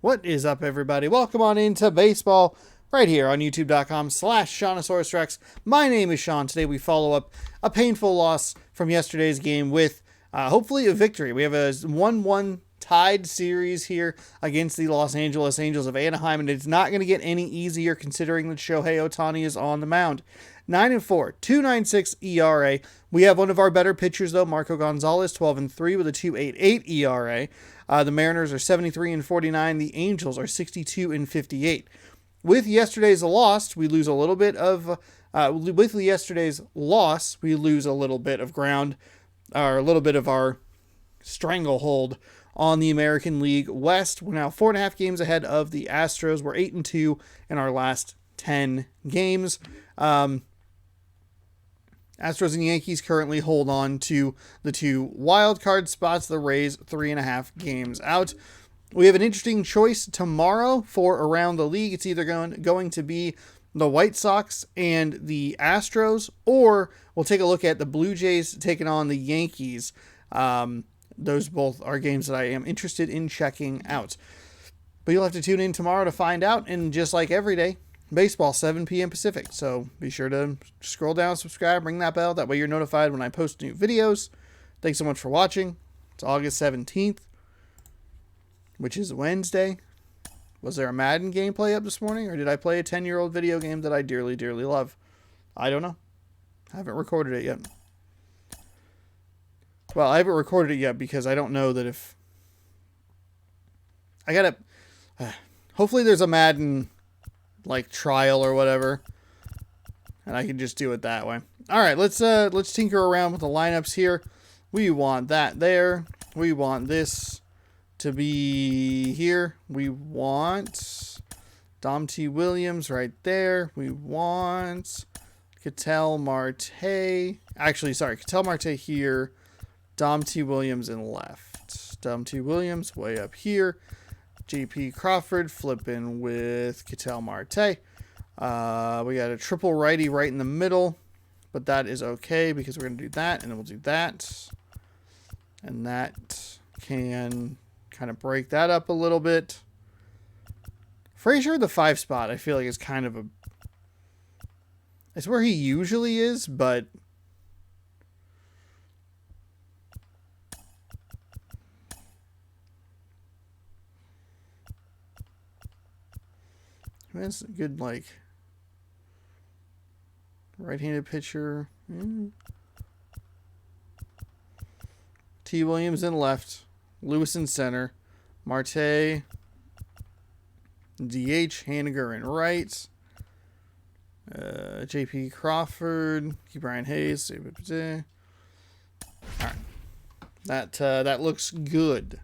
What is up, everybody? Welcome on into baseball right here on youtube.com/SeanOsaurusRex. My name is Sean. Today we follow up a painful loss from yesterday's game with hopefully a victory. We have a 1-1 tied series here against the Los Angeles Angels of Anaheim, and it's not going to get any easier considering that Shohei Ohtani is on the mound. 9-4, 2.96 ERA. We have one of our better pitchers, though, Marco Gonzalez, 12-3 with a 2.88 ERA. The Mariners are 73-49. The Angels are 62-58. With yesterday's loss, we lose a little bit of. With yesterday's loss, we lose a little bit of ground, or a little bit of our stranglehold on the American League West. We're now 4.5 games ahead of the Astros. We're 8-2 in our last 10 games. Astros and Yankees currently hold on to the 2 wild card spots. The Rays 3.5 games out. We have an interesting choice tomorrow for around the league. It's either going to be the White Sox and the Astros, or we'll take a look at the Blue Jays taking on the Yankees. Those both are games that I am interested in checking out. But you'll have to tune in tomorrow to find out. And just like every day, baseball, 7 p.m. Pacific. So be sure to scroll down, subscribe, ring that bell. That way you're notified when I post new videos. Thanks so much for watching. It's August 17th, which is Wednesday. Was there a Madden gameplay up this morning, or did I play a 10-year-old video game that I dearly, dearly love? I don't know. I haven't recorded it yet. Well, I haven't recorded it yet because I don't know that if... I gotta... hopefully there's a Madden... like trial or whatever, and I can just do it that way. All right, let's tinker around with the lineups here. We want that there. We want this to be here. We want Dom T. Williams right there. We want Ketel Marte. Actually, sorry, Ketel Marte here. Dom T. Williams in left. Dom T. Williams way up here. JP Crawford flipping with Ketel Marte. We got a triple righty right in the middle, but that is okay because we're going to do that, and then we'll do that. And that can kind of break that up a little bit. Frazier, the 5 spot, I feel like is kind of a... it's where he usually is, but... that's a good, like, right-handed pitcher. T. Williams in left. Lewis in center. Marte. DH. Haniger in right. JP Crawford. Brian Hayes. All right. That looks good.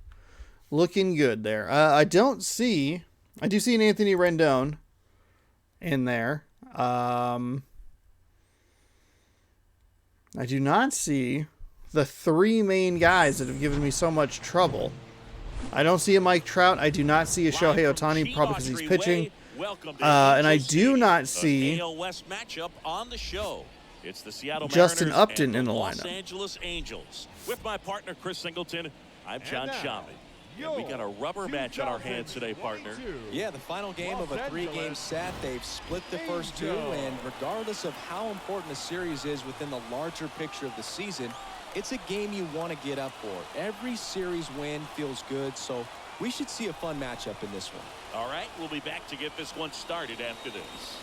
Looking good there. I do see an Anthony Rendon in there. I do not see the 3 main guys that have given me so much trouble. I don't see a Mike Trout. I do not see a Shohei Ohtani, probably because he's pitching. And I do not see It's the Seattle Justin Mariners Upton in the Los lineup. Angeles Angels. With my partner Chris Singleton, I'm John Shammy. And we got a rubber match on our hands today, partner. Yeah, the final game of a 3-game set. They've split the first 2, and regardless of how important the series is within the larger picture of the season, it's a game you want to get up for. Every series win feels good, so we should see a fun matchup in this one. All right, we'll be back to get this one started after this.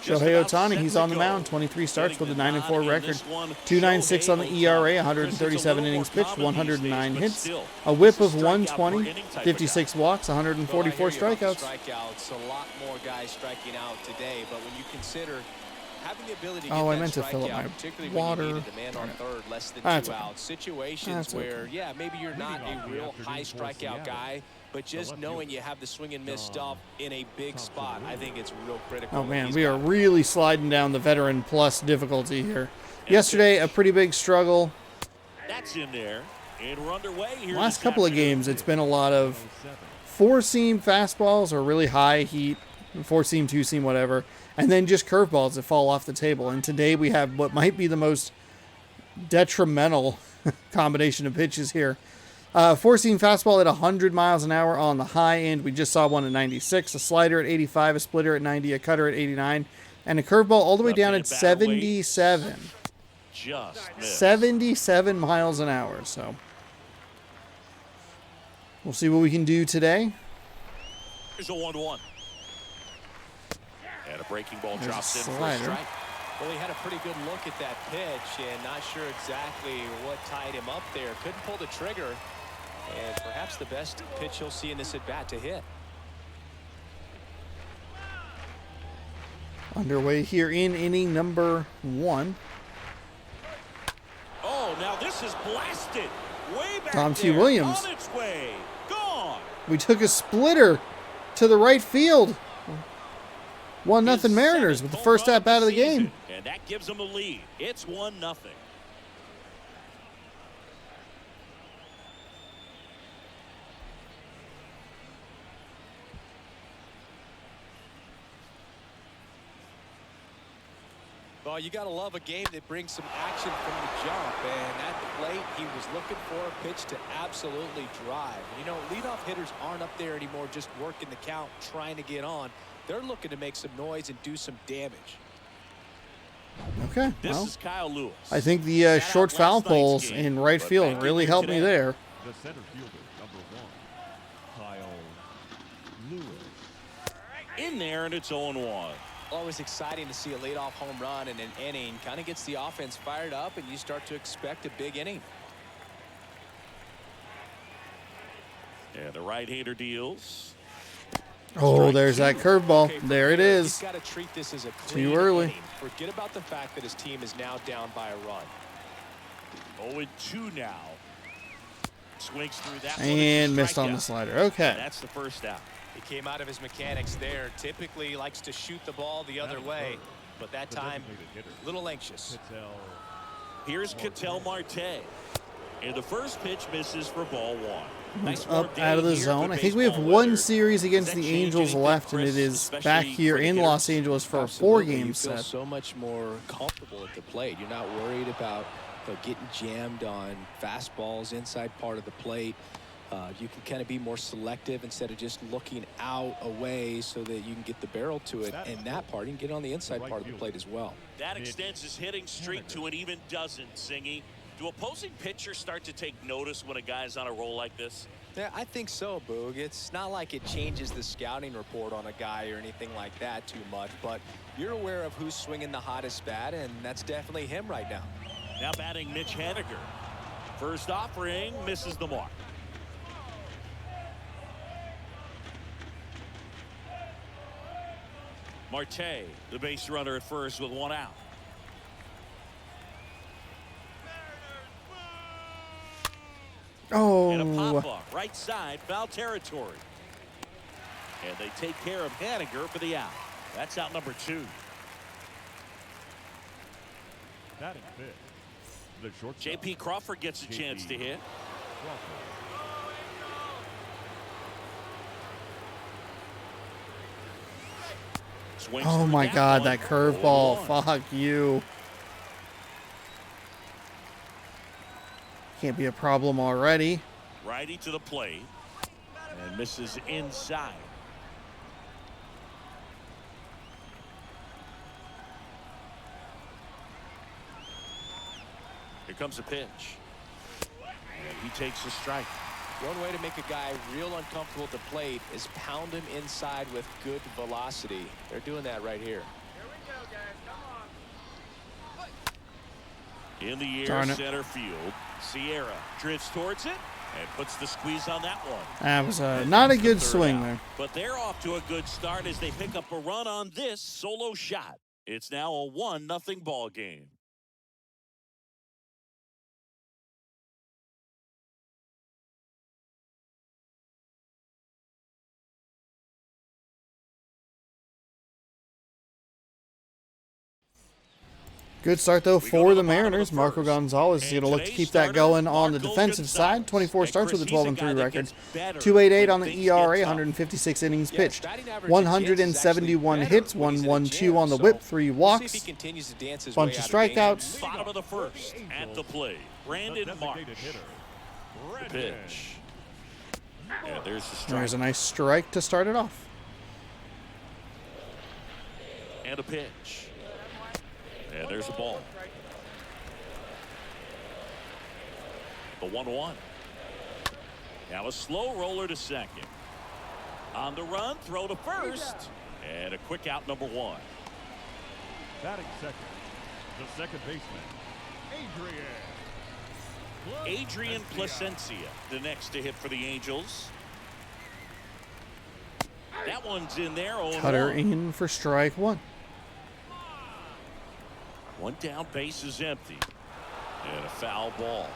Shohei Ohtani, he's on the mound. 23 starts with a 9-4 record. 2.96 on the ERA, 137 innings pitched, 109 hits, a whip of 120, 56 walks, 144 strikeouts. A lot more guys striking out today, but when you consider having the ability to Oh, get I meant to that fill up strikeout, my particularly water. when you needed the man on third, less than That's 2 okay. outs, situations That's where, okay. yeah, maybe you're not a real high strikeout guy, but just knowing you have the swing and miss stuff in a big spot, I think it's real critical. Oh man, we are really sliding down the veteran plus difficulty here. Yesterday, a pretty big struggle. That's in there, and we're underway here. Last couple of games, it's been a lot of 4-seam fastballs or really high heat, 4-seam, 2-seam, whatever, and then just curveballs that fall off the table. And today we have what might be the most detrimental combination of pitches here. Four-seam fastball at 100 miles an hour on the high end. We just saw one at 96, a slider at 85, a splitter at 90, a cutter at 89, and a curveball all the way down at 77. Just missed. 77 miles an hour. So we'll see what we can do today. Here's a 1-1. And a breaking ball There's drops a in for a slider. strike. Well, he had a pretty good look at that pitch and not sure exactly what tied him up there. Couldn't pull the trigger. And perhaps the best pitch he'll see in this at-bat to hit. Underway here in inning number 1. Oh, now this is blasted. Way back Tom T. there, Williams. on its way. Gone. We took a splitter to the right field. 1-0 His Mariners with the first seventh at-bat of the season, game. And that gives them a lead. It's 1-0. Well, you got to love a game that brings some action from the jump. And at the plate, he was looking for a pitch to absolutely drive. You know, leadoff hitters aren't up there anymore just working the count, trying to get on. They're looking to make some noise and do some damage. Okay, This well, is Kyle Lewis. I think the Sat short out foul last night's poles game, in right but field back in really here helped me today. there. The center fielder, number 1, Kyle Lewis. In there, and it's 0-1. Always exciting to see a leadoff home run in an inning. Kind of gets the offense fired up, and you start to expect a big inning. And the right-hander deals. Oh, there's that curveball. Okay, There it Frazier, is. He's got to treat this as a clean Too early. inning. Forget about the fact that his team is now down by a run. 0-2 now. Swings through that one. And It's a missed on the strikeout. slider. And Okay. that's the first out. He came out of his mechanics there. Typically he likes to shoot the ball the other way, but that time a little anxious. Here's Ketel Marte. And the first pitch misses for ball 1. Nice Up work out of the day here, zone. good I think we have baseball one weather. series against Does that the change Angels anything, left, and it Chris, is especially back here for the in hitters? Los Angeles for a Absolutely. 4-game You feel set. so much more comfortable at the plate. You're not worried about getting jammed on fastballs inside part of the plate. You can kind of be more selective instead of just looking out away so that you can get the barrel to it. And that part, you can get on the inside part of the plate as well. That extends his hitting streak to an even dozen, Singy. Do opposing pitchers start to take notice when a guy's on a roll like this? Yeah, I think so, Boog. It's not like it changes the scouting report on a guy or anything like that too much, but you're aware of who's swinging the hottest bat, and that's definitely him right now. Now batting Mitch Haniger. First offering, misses the mark. Marte, the base runner at first with 1 out. And a Oh, pop-up, right side, foul territory. And they take care of Haniger for the out. That's out number 2. Batting fifth, the shortstop. J.P. Crawford gets a chance to hit. Crawford. Swings oh through my God, one. that curveball. 0-1. Fuck you. Can't be a problem already. Righty to the plate. And misses inside. Here comes a pitch. And he takes a strike. One way to make a guy real uncomfortable at the plate is pound him inside with good velocity. They're doing that right here. In the air, Darn it. center field. Sierra drifts towards it and puts the squeeze on that one. That was not a good Third swing out. there. But they're off to a good start as they pick up a run on this solo shot. It's now a 1-0 ball game. Good start, though, We go for to the the bottom of Mariners. the Marco first. Gonzalez is And going to look to today's keep that starter, going on the Marco defensive side. Gonzalez. 24 And starts with a Chris, he's a 12-3 guy that record. gets better 2.88 on when the things get ERA, tough. 156 innings Yes, pitched. batting average in 171 Kansas is hits, actually better when he's in the 1-1-2 gym, on the so whip, 3 we'll see walks. if he continues to dance his bunch way of out of games. strikeouts. Bottom of the first at the plate. Brandon Marsh. Designated hitter, The pitch. And there's the strike. There's a nice strike to start it off. And a pitch. And there's a ball. The 1-1. Now a slow roller to second. On the run, throw to first. And a quick out, number 1. Batting second, the second baseman, Adrian Placencia, the next to hit for the Angels. That one's in there. Cutter in for strike 1. One down, base is empty. And a foul ball.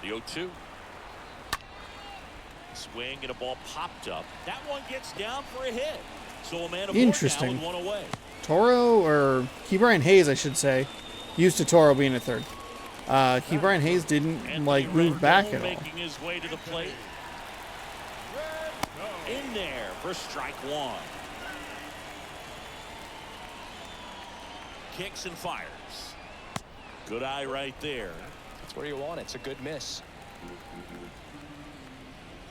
The 0-2. Swing and a ball popped up. That one gets down for a hit. So a man of Interesting. Now with 1 away. Toro, or Ke'Bryan Hayes, I should say, used to Toro being a third. Ke'Bryan Hayes didn't like move back at all. Making his way to the plate. In there for strike 1. Kicks and fires. Good eye right there. That's where you want it. It's a good miss.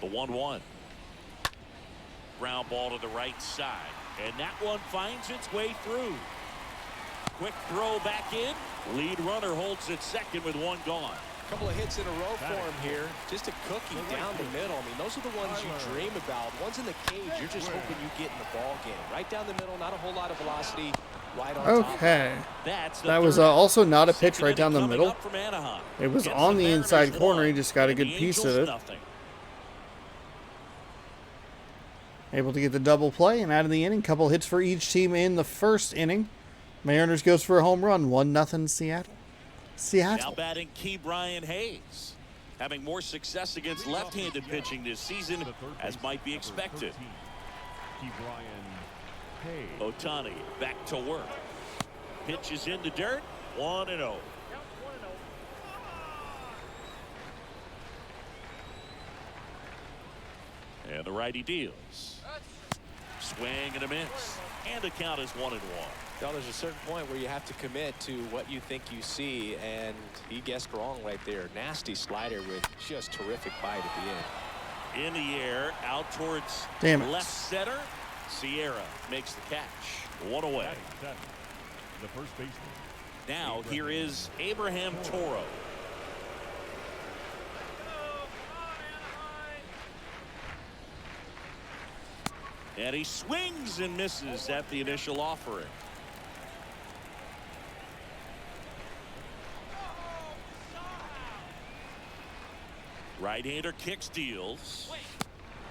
The 1-1. Ground ball to the right side. And that one finds its way through. Quick throw back in. Lead runner holds at second with 1 gone. A couple of hits in a row for him here. Just a cookie down the middle. I mean, those are the ones you dream about. Ones in the cage, you're just hoping you get in the ball game. Right down the middle, not a whole lot of velocity. Right on top. Okay. That's That was also not a pitch right down the middle. It was on the inside corner. He just got a good piece of it. Able to get the double play and out of the inning. Couple hits for each team in the first inning. Mariners goes for a home run. 1-0 Seattle. Now batting Ke'Bryan Hayes. Having more success against left-handed pitching this season, as might be expected. Ohtani back to work. Pitches in the dirt. 1-0. And the righty deals. Swing and a miss. And the count is 1-1. Well, there's a certain point where you have to commit to what you think you see, and he guessed wrong right there. Nasty slider with just terrific bite at the end. In the air, out towards left center. Sierra makes the catch. 1 away. The first baseman. Now here is Abraham Toro. And he swings and misses at the initial offering. Right-hander kicks, deals.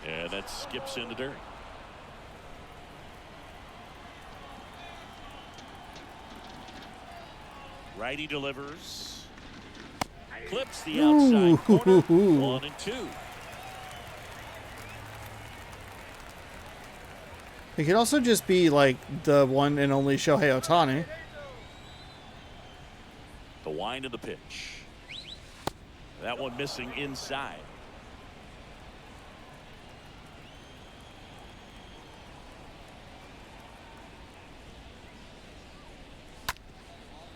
And that skips in the dirt. Righty delivers. Clips the outside corner. 1-2. It could also just be like the one and only Shohei Ohtani. The wind of the pitch. That one missing inside.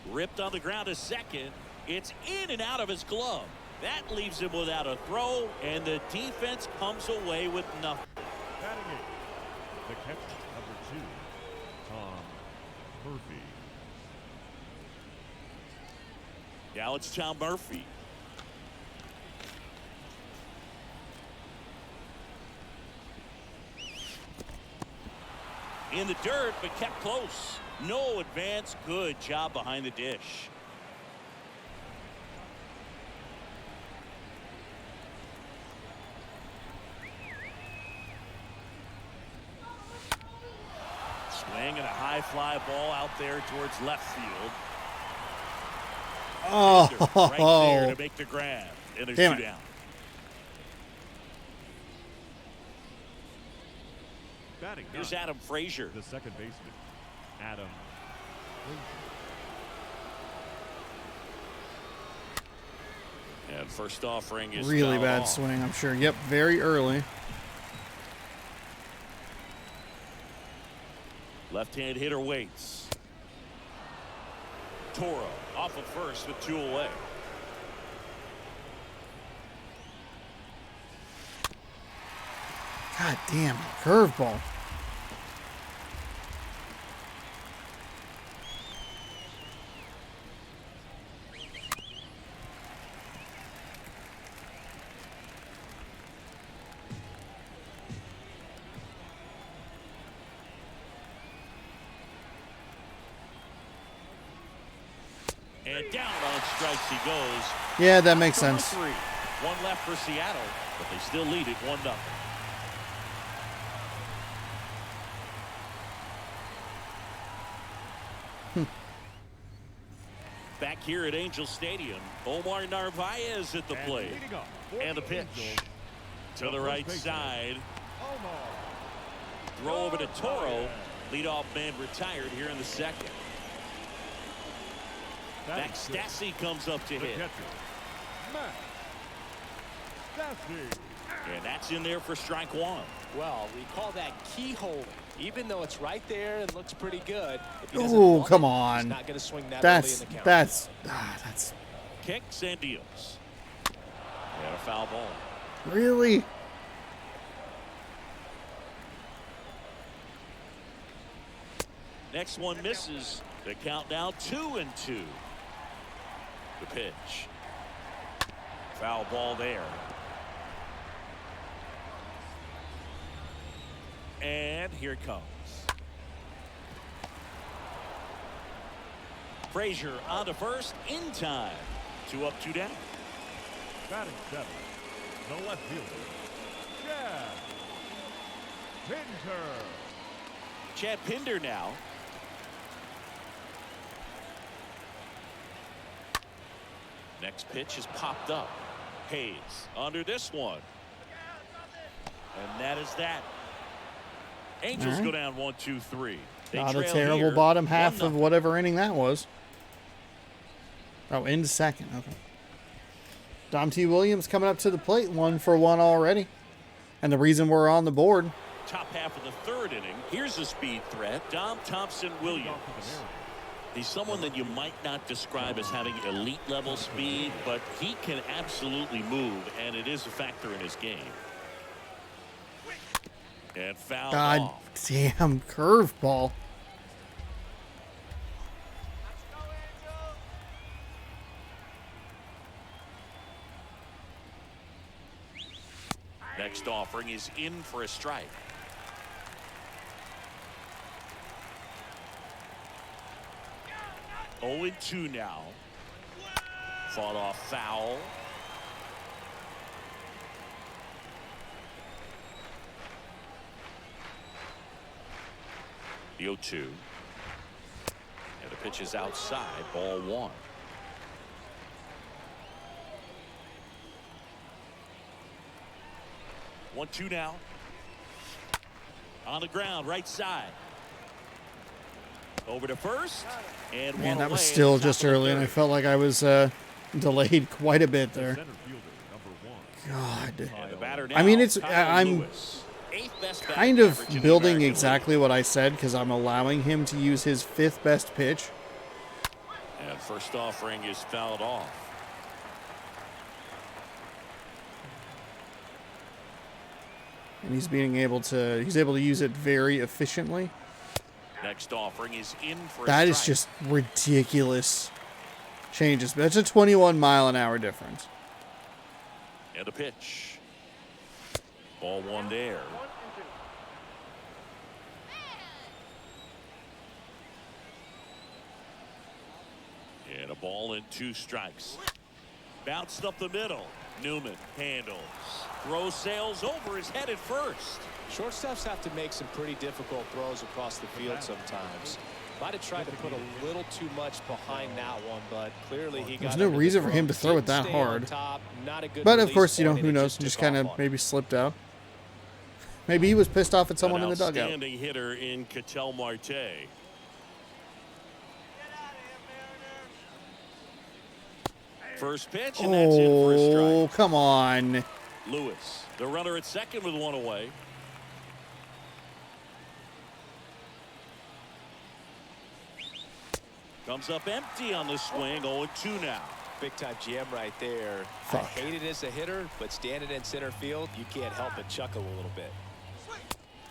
Ripped on the ground to second. It's in and out of his glove. That leaves him without a throw, and the defense comes away with nothing. Batting eighth, the catcher, number 2, Tom Murphy. Now it's Tom Murphy. In the dirt, but kept close. No advance. Good job behind the dish. Swing and a high fly ball out there towards left field. Right there to make the grab. And there's 2 down. Batting Here's ninth, Adam Frazier. the second baseman, Adam Frazier. And first offering is Really fouled bad off. swing, I'm sure. Yep, very early. Left-hand hitter waits. Toro off of first with 2 away. God damn, curveball. And down on strikes he goes. Yeah, that makes sense. 3. 1 left for Seattle, but they still lead it 1-0. Back here at Angel Stadium, Omar Narvaez at the plate. And the pitch to the right side. Throw over to Toro. Leadoff man retired here in the second. Max Stassi comes up to hit. And that's in there for strike 1. Well, we call that keyhole. Even though it's right there and looks pretty good. Oh, come on. He's not going to swing that That's early in the count. that's Kicks and deals. And a foul ball. really. Next one misses. The count now 2-2. The pitch. Foul ball there. And here it comes. Frazier on to first in time. 2 up, 2 down. Batting 7, the left fielder, Chad Pinder. Chad Pinder now. Next pitch is popped up. Hayes under this one. And that is that. Angels go down 1-2-3. Not a terrible bottom half of whatever inning that was. Oh, into second. Okay. Dom T. Williams coming up to the plate, 1 for 1 already. And the reason we're on the board. Top half of the 3rd inning. Here's a speed threat. Dom Thompson Williams. He's someone that you might not describe as having elite level speed, but he can absolutely move, and it is a factor in his game. And foul God off. damn curveball. Next offering is in for a strike. Oh, 0-2 now. Fought off foul. The 0-2. And the pitch is outside. Ball 1. One, 2 now. On the ground, right side. Over to first. And Man, one that was away still at the top just of the early, and I 3rd. felt like I was delayed quite a bit there. Center fielder, number 1. God. And the batter I mean, now, it's Kyle I'm Lewis. 8th best kind batting of average in the building American exactly what I said because I'm allowing him to use his 5th best pitch. League. And first offering is fouled off. And he's able to use it very efficiently. Next offering is in for That a is strike. just ridiculous changes. That's a 21-mile-an-hour difference. And a pitch. Ball 1 there. And a ball and 2 strikes. Bounced up the middle. Newman handles. Throw sails over his head at first. Shortstops have to make some pretty difficult throws across the field sometimes. Might have tried to put a little too much behind that one, but clearly he got. There's no under the reason for throw. him to throw it Didn't that stay on hard. top. Not a good But of release course, point, who and it knows? Just took kind off of on maybe slipped out. Maybe he was pissed off at someone in the dugout. Outstanding hitter in Ketel Marte. First pitch, and that's in for a Oh, strike. come on. Lewis, the runner at second with 1 away. Comes up empty on the swing. 0-2 now. Big time jam right there. Fuck. I hate it as a hitter, but standing in center field, you can't help but chuckle a little bit.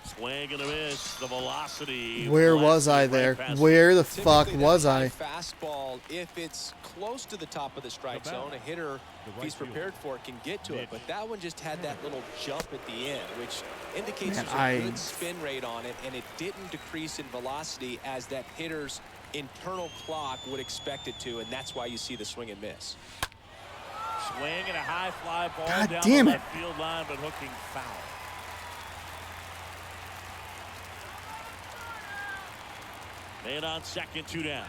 Swing and a miss. The velocity. Where was I there? Where the fuck Typically, was that I? fastball, if it's close to the top of the strike zone, a hitter, if he's prepared for it, can get to it. But that one just had that little jump at the end, which indicates Man, there's a good spin rate on it, and it didn't decrease in velocity as that hitter's internal clock would expect it to, and that's why you see the swing and miss. Swing and a high fly ball God down damn the it. left field line, but hooking foul. Man on second, 2 down.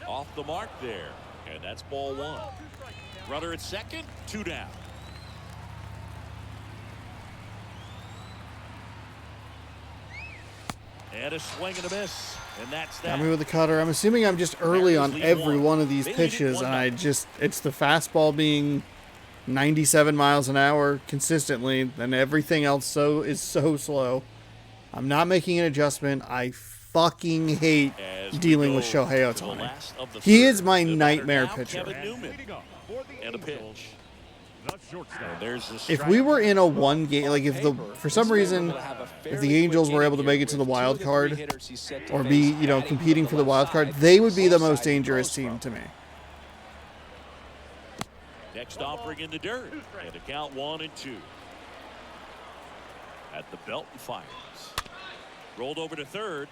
Off the mark there, and that's ball 1. Runner at second, 2 down. And a swing and a miss, and that's that. Got me with the cutter. I'm assuming I'm just early on every one of these pitches, and it's the fastball being 97 miles an hour consistently, and everything else is so slow. I'm not making an adjustment. I fucking hate dealing with Shohei Ohtani. He is my nightmare pitcher. Newman. And a pitch. And there's the If strike. we were in a one game, like for some reason, if the Angels were able to make it to the wild card or be, competing for the wild card, they would be the most dangerous team to me. Next offering in the dirt. And to count 1-2. At the belt and fires. Rolled over to third.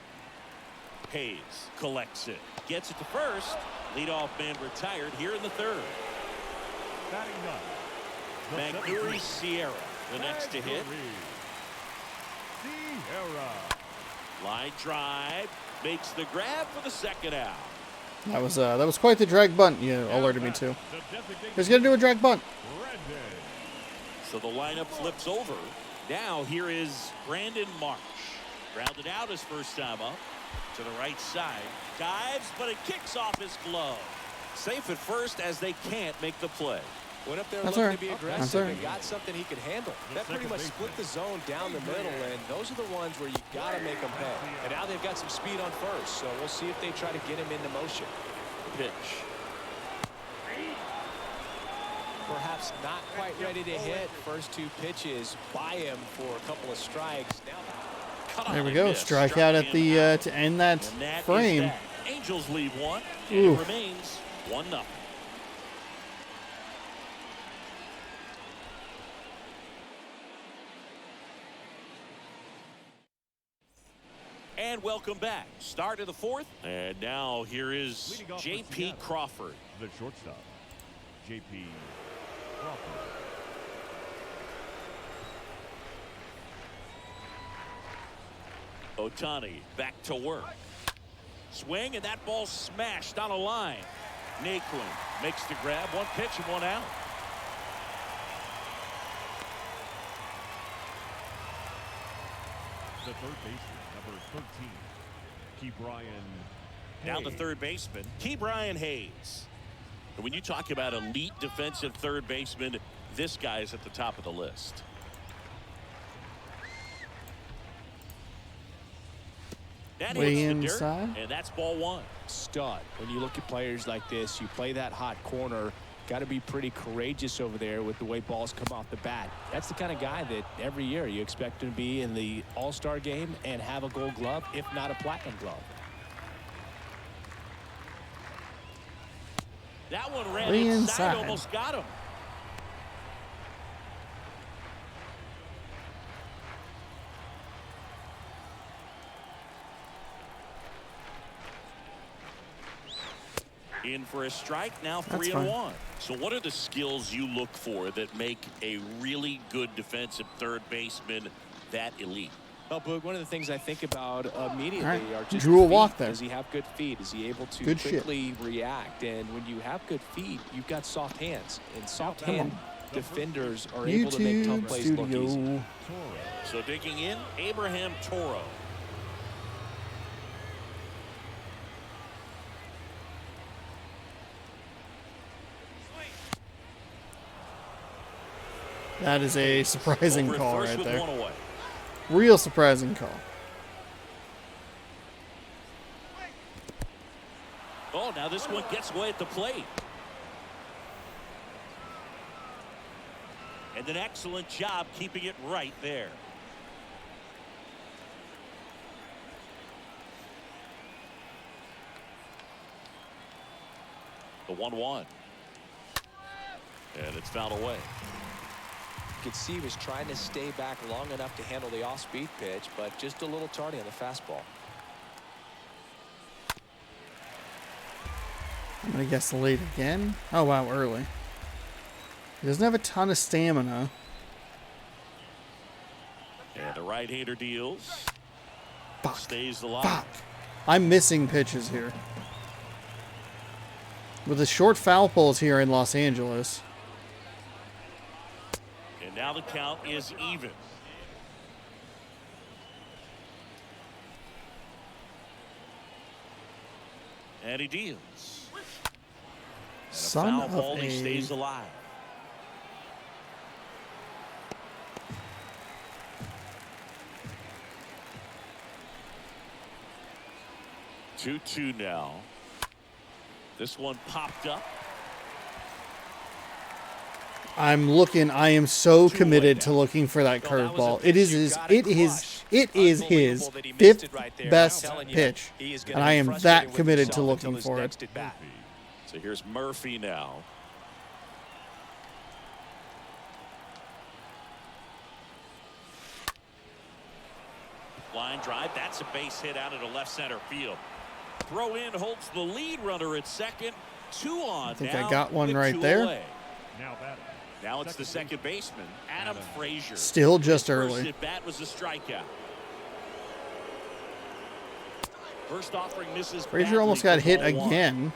Hayes collects it. Gets it to first. Leadoff man retired here in the third. McNeury Sierra, the next to hit. Line drive. Makes the grab for the second out. That was quite the drag bunt you alerted me to. He's gonna do a drag bunt. So the lineup flips over. Now here is Brandon Marsh. Grounded out his first time up. To the right side. Dives, but it kicks off his glove. Safe at first as they can't make the play. Went up there That's looking right. to be That's aggressive right. and got something he could handle. That pretty much split the zone down the middle, and those are the ones where you got to make them pay. And now they've got some speed on first, so we'll see if they try to get him into motion. Pitch. Perhaps not quite ready to hit. First 2 pitches by him for a couple of strikes. Now There we go. Strikeout at the to end that frame. That. Angels leave 1. And Oof. it remains 1-0. And welcome back. Start of the 4th. And now here is J.P. Crawford. The shortstop, J.P. Crawford. Ohtani back to work. Swing, and that ball smashed on a line. Naquin makes the grab. 1 pitch and 1 out. The third baseman, number 13, Key Brian. Down the third baseman, Key Brian Hayes. And when you talk about elite defensive third baseman, this guy is at the top of the list. That Way hits the dirt, inside. and that's ball 1. stud. When you look at players like this, you play that hot corner. Got to be pretty courageous over there with the way balls come off the bat. That's the kind of guy that every year you expect him to be in the All-Star game and have a Gold Glove, if not a Platinum Glove. That one ran Way inside, inside. almost got him. In for a strike, now That's 3-1. So what are the skills you look for that make a really good defensive third baseman that elite? Well, Boog, one of the things I think about immediately All right. are just Drew a feet. walk there. Does he have good feet? Is he able to Good shit. quickly react? And when you have good feet, you've got soft hands. And soft hand defenders are able to make tough YouTube plays look easy. studio. So digging in, Abraham Toro. That is a surprising Over at call first right with there. 1 away. Real surprising call. Oh, Now this one gets away at the plate. And an excellent job keeping it right there. The 1-1. And it's fouled away. You could see he was trying to stay back long enough to handle the off-speed pitch, but just a little tardy on the fastball. I'm going to guess late again. Oh, wow, early. He doesn't have a ton of stamina. And the right-hander deals. Fuck. Stays alive. Fuck. I'm missing pitches here. With the short foul poles here in Los Angeles. And now the count is even. And he deals. And a Son foul of ball, he a- stays alive. Two now. This one popped up. I'm looking. I am so committed to down. looking for that Well, that was a curveball. pitch It is you his. gotta It is. crush. It is his Unbelievable that he missed fifth it right there. best I'm telling you, pitch, he is gonna and be I am frustrated that with committed to himself until looking his for it. next at bat. So here's Murphy now. Line drive. That's a base hit out into left center field. Throw in holds the lead runner at second. 2 on. I think now I got one with right 2 there. away. Now batting. Now it's the second baseman, Adam Frazier. Still just First early. at bat was a strikeout. First offering misses. Frazier almost got badly hit for ball 1. again.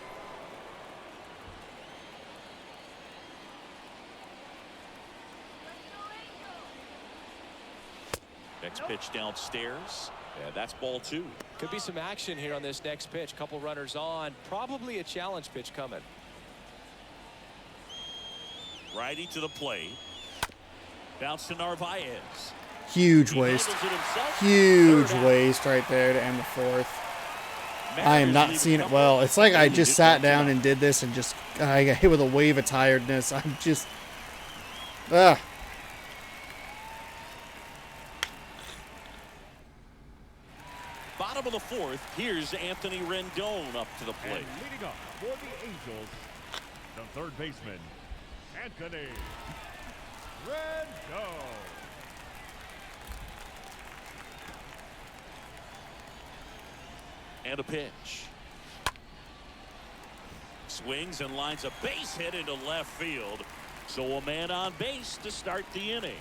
Next pitch downstairs. Yeah, that's ball 2. Could be some action here on this next pitch. Couple runners on. Probably a challenge pitch coming. Righty to the plate. Bounce to Narvaez. Huge He waste. handles it himself. Huge Third out. waste right there to end the fourth. I am Mariners not leave seeing a it couple. well. It's like I Really just did sat not down do and did this and just I got hit with a wave of tiredness. I'm just ugh. Bottom of the 4th. Here's Anthony Rendon up to the plate. And leading up for the Angels, the third baseman, Anthony Rendon. And a pitch. Swings and lines a base hit into left field. So a man on base to start the inning.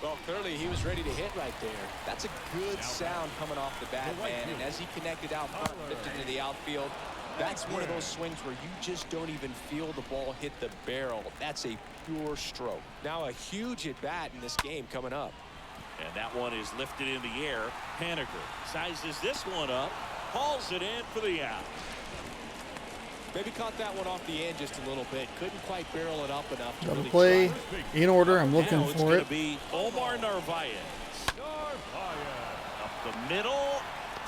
Well, clearly he was ready to hit right there. That's a good sound coming off the bat, man. And as he connected out front, lifted into the outfield, that's one of those swings where you just don't even feel the ball hit the barrel. That's a pure stroke. Now a huge at bat in this game coming up. And that one is lifted in the air. Haniger sizes this one up, hauls it in for the out. Maybe caught that one off the end just a little bit. Couldn't quite barrel it up enough to Gotta really play try. in order. I'm looking Now it's for going it. to be Omar Narvaez. Up the middle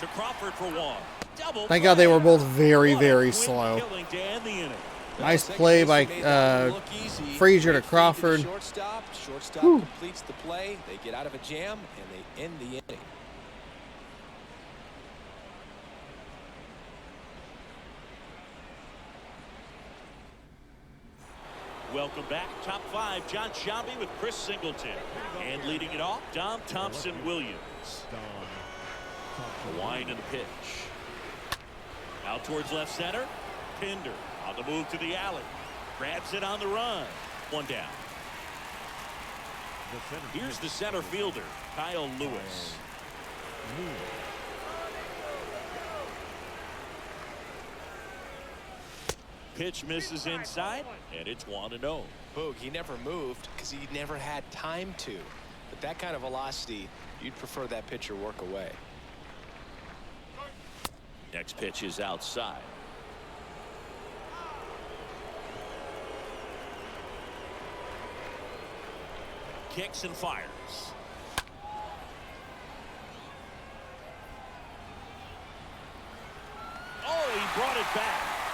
to Crawford for 1. Double Thank God they were both very, What a very quick slow. killing to end the inning. Nice Second play baseman by made that one look easy. Frazier to Great feed the Crawford. Shortstop Whew. completes the play. They get out of a jam and they end the inning. Welcome back. Top 5, John Shelby with Chris Singleton. And leading it off, Dom Thompson-Williams. The wind and the pitch. Out towards left center. Pinder on the move to the alley. Grabs it on the run. 1 down. Here's the center fielder, Kyle Lewis. Pitch misses inside, and it's 1-0. Boog, he never moved because he never had time to. But that kind of velocity, you'd prefer that pitcher work away. Next pitch is outside. Kicks and fires. Oh, he brought it back.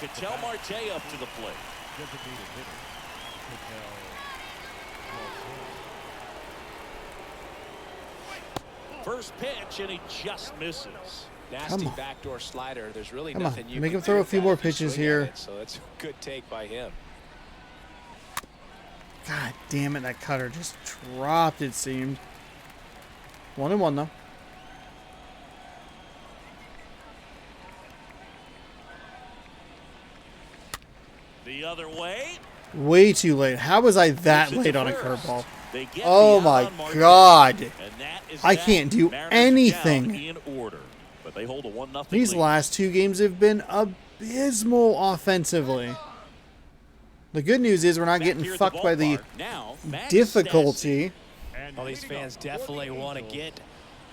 Ketel Marte up to the plate. Designated hitter. Ketel Marte. First pitch, and he just misses. Nasty on. backdoor slider. There's really Come on. nothing you Make can him throw do a few about more it if you pitches swing at here. it, so that's a good take by him. God damn it, that cutter just dropped, it seemed. 1-1 though. The other way. Way too late. How was I that Moves it late to on a first. curveball? They get Oh the out my on Marte. God. And that is I that. can't do Mariners anything. down in order, but they hold a 1-0 These lead. last two games have been abysmal offensively. The good news is we're not Back getting here at fucked by the ballpark. Now, Max difficulty. And Well, these leading fans off for the definitely want to Angels,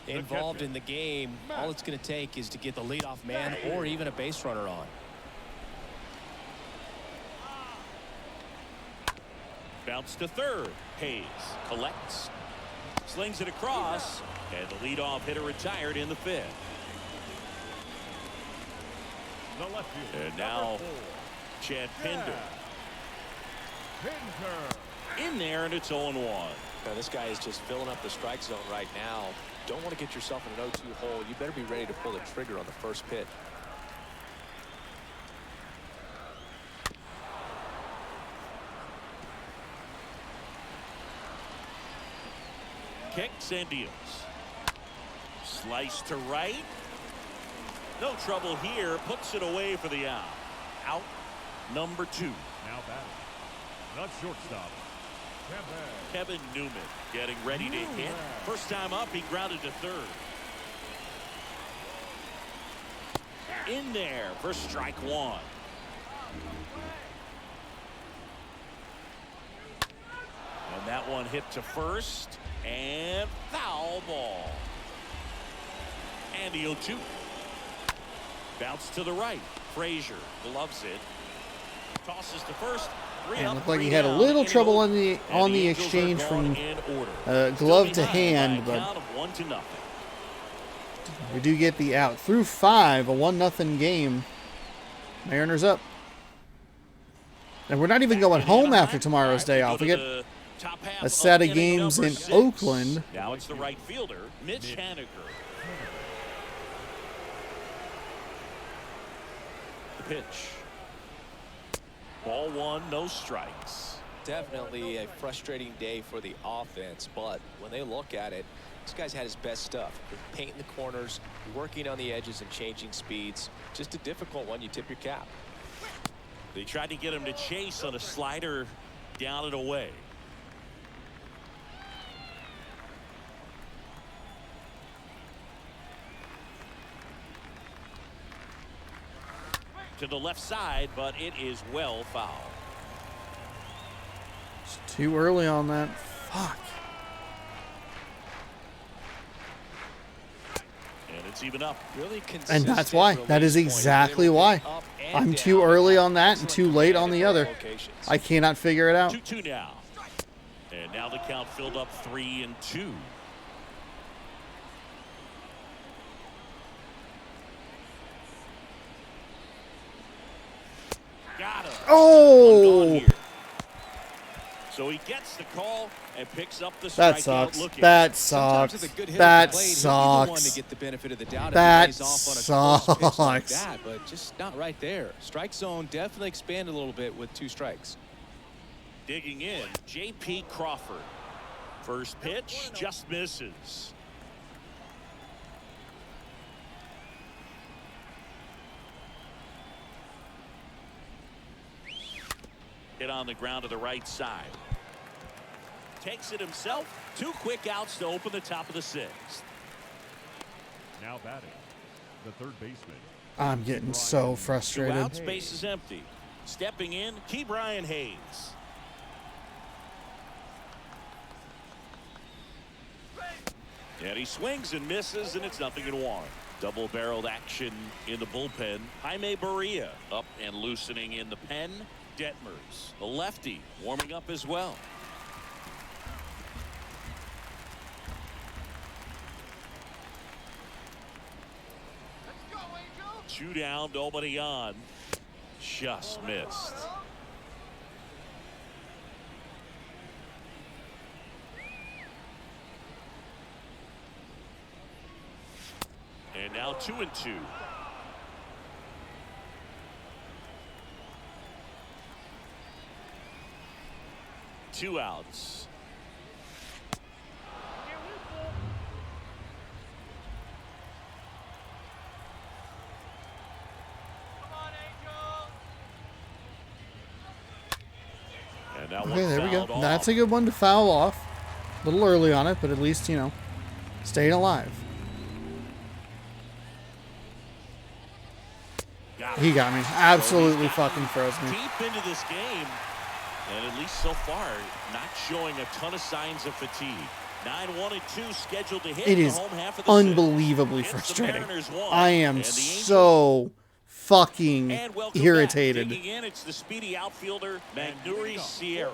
get involved in the game. All it's going to take is to get the leadoff man or even a base runner on. Bounce to third. Hayes collects, slings it across, and the leadoff hitter retired in the fifth. the left field. And now Chad Pinder Pinder. in there, and it's 0-1. Now, this guy is just filling up the strike zone right now. Don't want to get yourself in an 0-2 hole. You better be ready to pull the trigger on the first pitch. Kicks and deals. Slice to right. No trouble here. Puts it away for the out. Out number 2. Now batting. The shortstop. Kevin Newman getting ready to hit. First time up, he grounded to third. In there for strike 1. And that one hit to first. And foul ball. And the 0-2. Bounce to the right. Frazier gloves it. Tosses to first. And looked like he had a little trouble on the exchange from glove to hand, but we do get the out. Through 5, a 1-0 game. Mariners up. And we're not even going home after tomorrow's day off. We get a set of games in Oakland. Now it's the right fielder, Mitch Haniger. The pitch. Ball 1, no strikes. Definitely a frustrating day for the offense, but when they look at it, this guy's had his best stuff. Painting the corners, working on the edges, and changing speeds. Just a difficult one. You tip your cap. They tried to get him to chase on a slider down and away. To the left side, but it is well fouled. It's too early on that. Fuck. And it's even up. Really And consistent that's why. That is release point. exactly They were why. up and I'm down. too early on that and Excellent too late on command the at other. both locations. I cannot figure it out. 2-2 now. And now the count filled up 3-2. Got him. One Oh! gone here. So he gets the call and picks up the That strikeout sucks. looking. That Sometimes sucks. with a good hit That at the plate, he'll be the one to sucks. get the benefit of the doubt if That he lays off on a close pitch like sucks. that, but just not right there. Strike zone definitely expanded a little bit with 2 strikes. Digging in, J.P. Crawford. First pitch just misses. Hit on the ground to the right side. Takes it himself. 2 quick outs to open the top of the 6th. Now batting. The third baseman. I'm getting so 2 frustrated. outs, base is empty. Stepping in, Ke'Bryan Hayes. And he swings and misses, and it's 0-1. Double-barreled action in the bullpen. Jaime Barria up and loosening in the pen. Detmers, the lefty, warming up as well. Two down, nobody on. just missed. And now 2-2. Two outs. And now Okay, there we go. That's a good one to foul off. A little early on it, but at least, you know, staying alive. He got me. Absolutely fucking froze me. Deep into this game, and at least so far, not showing a ton of signs of fatigue. 9-1-2 scheduled to hit It in is the home half of the unbelievably sixth. frustrating. It's the Mariners 1, I am and the Angels. so fucking And welcome irritated. back. Digging in, it's the speedy outfielder, Magneuris Sierra.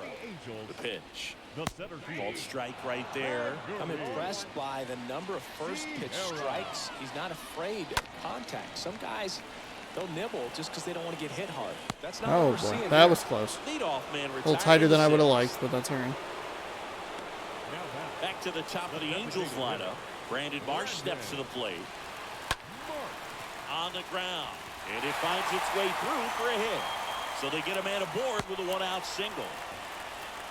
The pitch. The center field. Called strike right there. I'm impressed by the number of first pitch strikes. He's not afraid of contact. Some guys, they'll nibble just because they don't want to get hit hard. That's not what Oh we're boy, seeing that here. was close. Leadoff man A little tighter than I would have liked, but that's all right. Back to the top of the Angels lineup. Brandon Marsh steps to the plate. On the ground. And it finds its way through for a hit. So they get a man aboard with a one-out single.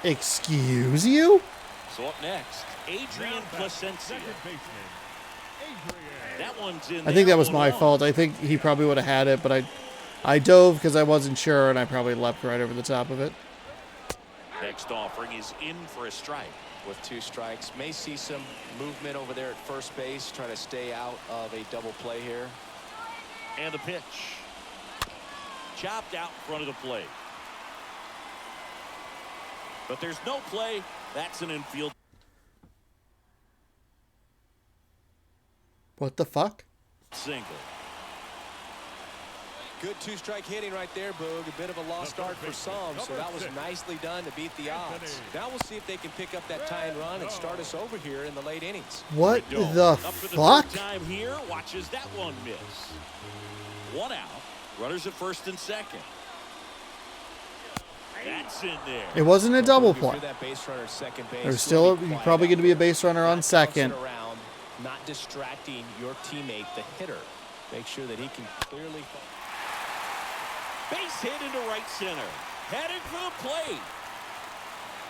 Excuse you? So up next, Adrian Placencia. Second baseman, Adrian. That one's in I think there, that was my 1-1. fault. I think he probably would have had it, but I dove because I wasn't sure, and I probably leapt right over the top of it. Next offering is in for a strike. With 2 strikes, may see some movement over there at first base, try to stay out of a double play here. And the pitch. Chopped out in front of the plate. But there's no play. That's an infield What the fuck? single. Good 2-strike hitting right there, Boog. A bit of a lost start for some, so that was nicely done to beat the odds. Now we'll see if they can pick up that tying run and start us over here in the late innings. What Rendon the up for the fuck? third time here. Watches that one miss. 1 out. Runners at first and second. That's in there. It wasn't a double If you're play. that base runner at second base, There's still probably going to be a base runner on not second. bouncing around, not distracting your teammate, the hitter. Make sure that he can clearly. Base hit into right center. Headed for the plate.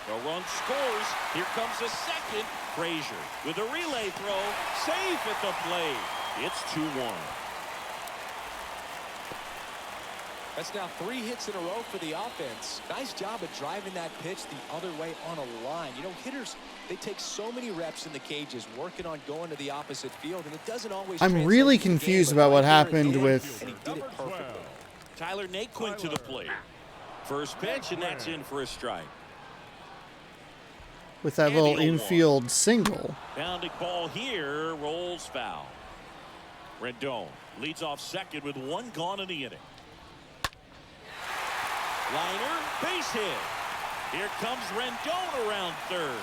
The run scores. Here comes a second. Frazier with a relay throw. Safe at the plate. It's 2-1. That's now 3 hits in a row for the offense. Nice job of driving that pitch the other way on a line. You know, hitters, they take so many reps in the cages working on going to the opposite field, and it doesn't always I'm translate really to the game, confused but about what right there it happened did, with- and he did it perfectly. Tyler Naquin to the plate. First pitch, and that's in for a strike. With that And little the 0-1. infield single. Pounding ball here, rolls foul. Rendon leads off second with 1 gone in the inning. Liner, base hit. Here comes Rendon around third.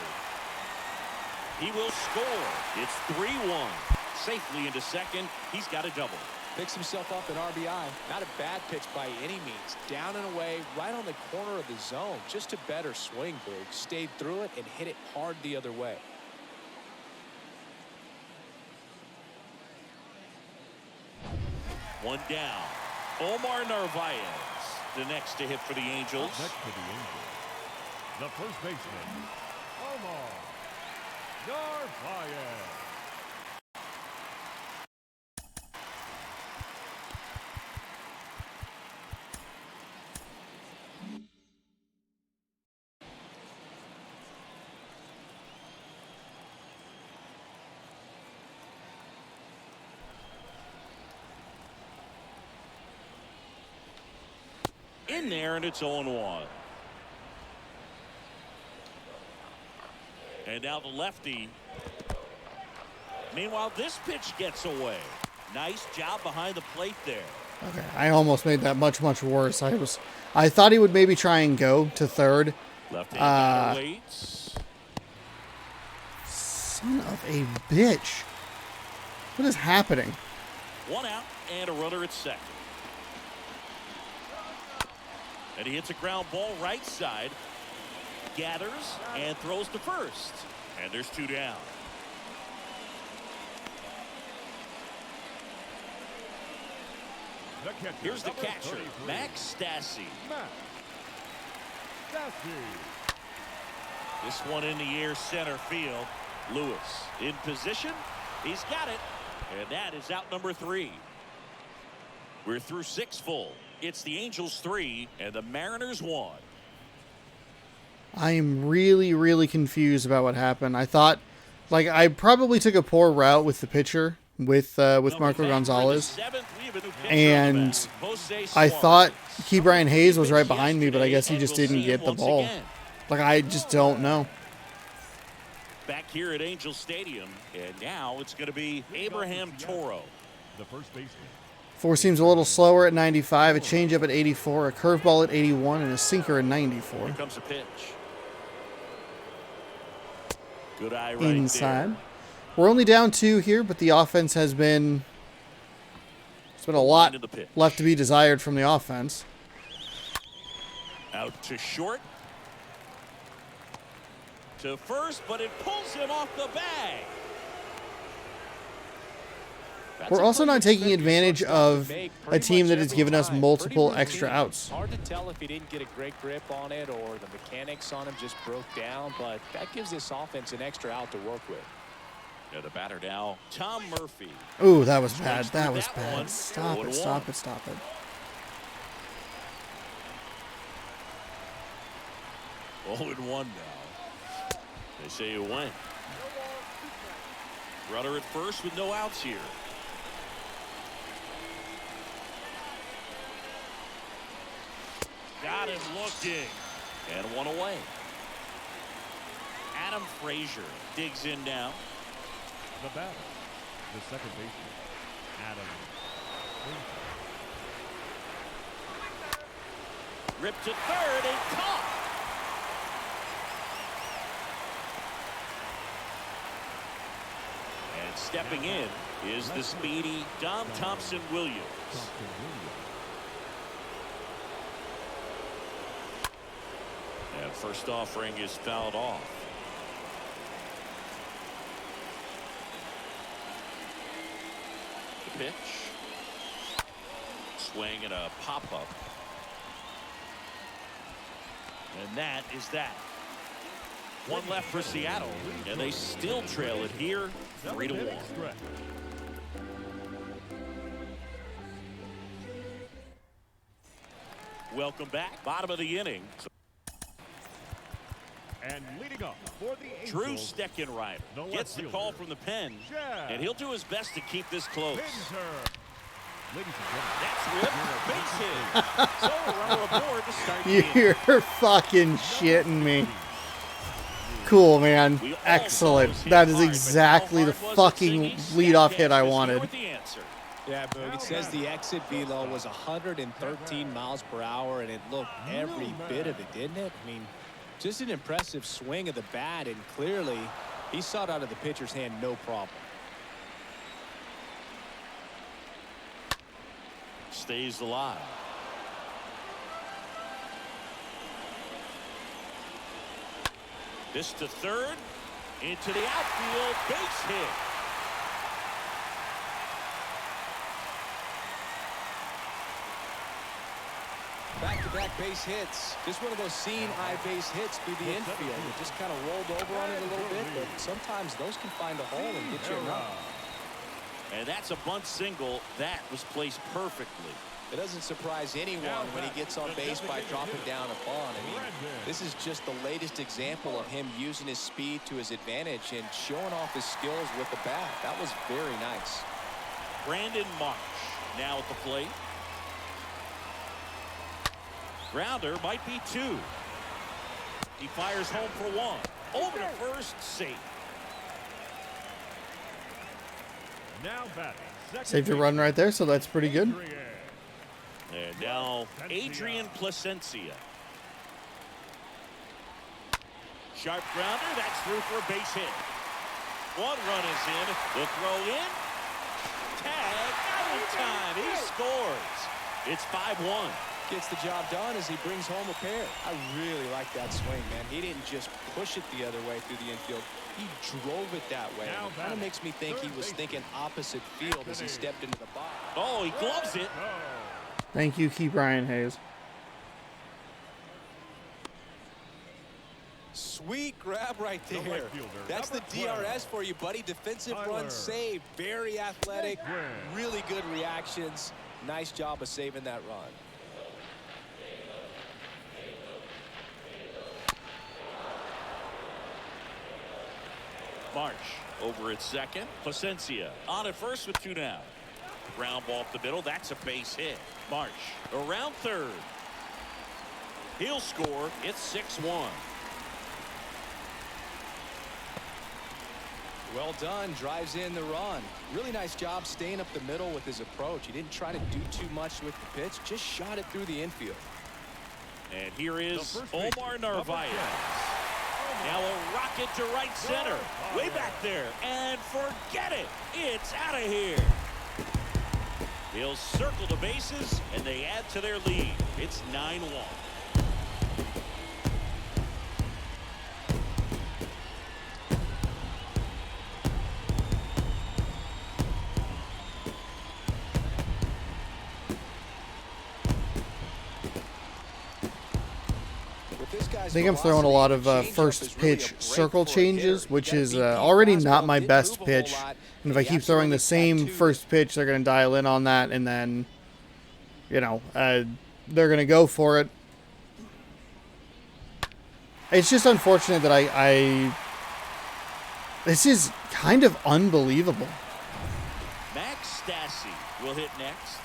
He will score. It's 3-1. Safely into second. He's got a double. Picks himself up an RBI. Not a bad pitch by any means. Down and away, right on the corner of the zone. Just a better swing, Boog. Stayed through it and hit it hard the other way. One down. Omar Narvaez, the next to hit for the Angels. Next to the Angels, the first baseman, Omar Narvaez. In there, and it's 0-1. And now the lefty. Meanwhile, this pitch gets away. Nice job behind the plate there. Okay, I almost made that much worse. I thought he would maybe try and go to third. Left hand batter waits. Son of a bitch. What is happening? 1 out and a runner at second. And he hits a ground ball right side. Gathers and throws to first. And there's 2 down. Here's the catcher, Max Stassi. This one in the air center field. Lewis in position. He's got it. And that is out number 3. We're through 6 full. It's the Angels 3 and the Mariners 1. I am really, really confused about what happened. I thought, like, I probably took a poor route with the pitcher, with Marco Gonzalez. And I thought Key Brian Hayes was right behind me, but I guess he just didn't get the ball. Like, I just don't know. Back here at Angel Stadium, and now it's going to be Abraham Toro. The first baseman. 4 seems a little slower at 95, a changeup at 84, a curveball at 81, and a sinker at 94. Here comes a pitch. Good eye right Inside. there. We're only down 2 here, but the offense has been... There's been a lot left to be desired from the offense. Out to short. To first, but it pulls him off the bag. We're also not taking advantage of a team that has given us multiple extra outs. Hard to tell if he didn't get a great grip on it or the mechanics on him just broke down, but that gives this offense an extra out to work with. Yeah, the batter now, Tom Murphy. Ooh, that was bad. That was bad. Stop it, stop it, stop it. 0-1 now. They say it went. Runner at first with no outs here. Got him looking. And 1 away. Adam Frazier digs in now. The batter, the second baseman, Adam Frazier. Ripped to third and caught. And stepping in is the speedy Dom Thompson-Williams. And first offering is fouled off. The pitch. Swing and a pop-up. And that is that. 1 left for Seattle, and they still trail it here, 3-1. Welcome back. Bottom of the inning. And leading up for the Angels, Drew Steckenrider gets the call from the pen, and he'll do his best to keep this close. Ladies and That's ripped. Base hit. So a runner aboard to start the inning. You're fucking shitting me. Cool, man. Excellent. That is exactly the fucking leadoff hit I wanted. Yeah, Boog, it says the exit velo was 113 miles per hour, and it looked every bit of it, didn't it? I mean, just an impressive swing of the bat, and clearly he saw it out of the pitcher's hand no problem. Stays alive. This to third, into the outfield, base hit. Back-to-back base hits. Just one of those seeing eye base hits through the infield. It just kind of rolled over on it a little bit, but sometimes those can find a hole and get you a run. And that's a bunt single that was placed perfectly. It doesn't surprise anyone when he gets on base by dropping down a bunt. I mean, this is just the latest example of him using his speed to his advantage and showing off his skills with the bat. That was very nice. Brandon Marsh now at the plate. Grounder might be 2. He fires home for 1. Over to first, safe. now batting. Saved a run right there, so that's pretty good. And now Adrian Placencia. Sharp grounder, that's through for a base hit. 1 run is in. The throw in. Tag, out in time. He scores. It's 5-1. Gets the job done as he brings home a pair. I really like that swing, man. He didn't just push it the other way through the infield. He drove it that way. It kind of makes me think he was thinking opposite field as he stepped into the box. Oh, he gloves it. Thank you, Key Brian Hayes. Sweet grab right there. That's the DRS for you, buddy. Defensive run save. Very athletic. Really good reactions. Nice job of saving that run. Marsh over at second. Placencia on at first with 2 down. Ground ball up the middle. That's a base hit. Marsh around third. He'll score. It's 6-1. Well done. Drives in the run. Really nice job staying up the middle with his approach. He didn't try to do too much with the pitch. Just shot it through the infield. And here is Omar Narvaez. Now a rocket to right center. Way back there. And forget it. It's out of here. They'll circle the bases, and they add to their lead. It's 9-1. I think I'm throwing a lot of first pitch circle changes, which is already not my best pitch. And if I keep throwing the same first pitch, they're going to dial in on that, and then, you know, they're going to go for it. It's just unfortunate that this is kind of unbelievable. Max Stassi will hit next.